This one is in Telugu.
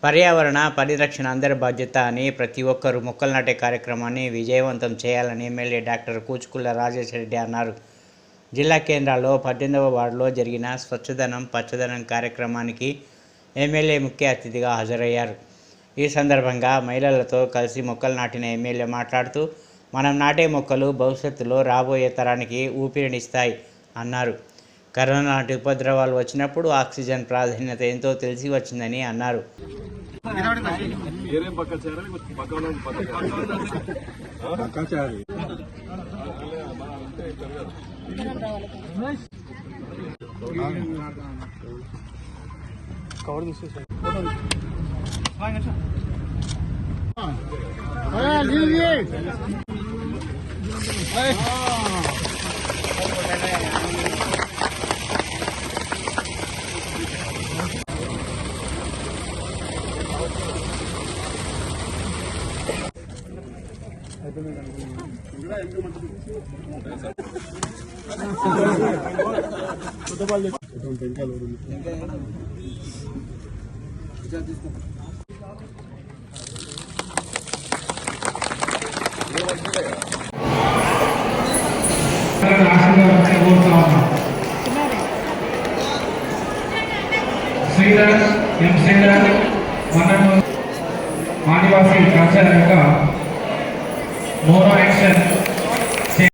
పర్యావరణ పరిరక్షణ అందరి బాధ్యత అని ప్రతి ఒక్కరూ మొక్కలు నాటే కార్యక్రమాన్ని విజయవంతం చేయాలని ఎమ్మెల్యే డాక్టర్ కూచుకుల్ల రాజేశ్వరరెడ్డి అన్నారు. జిల్లా కేంద్రాల్లో 18వ వార్డులో జరిగిన స్వచ్ఛదనం పచ్చదనం కార్యక్రమానికి ఎమ్మెల్యే ముఖ్య అతిథిగా హాజరయ్యారు. ఈ సందర్భంగా మహిళలతో కలిసి మొక్కలు నాటిన ఎమ్మెల్యే మాట్లాడుతూ, మనం నాటే మొక్కలు భవిష్యత్తులో రాబోయే తరానికి ఊపిరినిస్తాయి అన్నారు. కరోనా లాంటి ఉపద్రవాలు వచ్చినప్పుడు ఆక్సిజన్ ప్రాధాన్యత ఎంతో తెలిసి వచ్చిందని అన్నారు. శ్రీధర్ ఎం శ్రీధర్ ఆదివాసీ కల్చర్ యొక్క మోనో యాక్షన్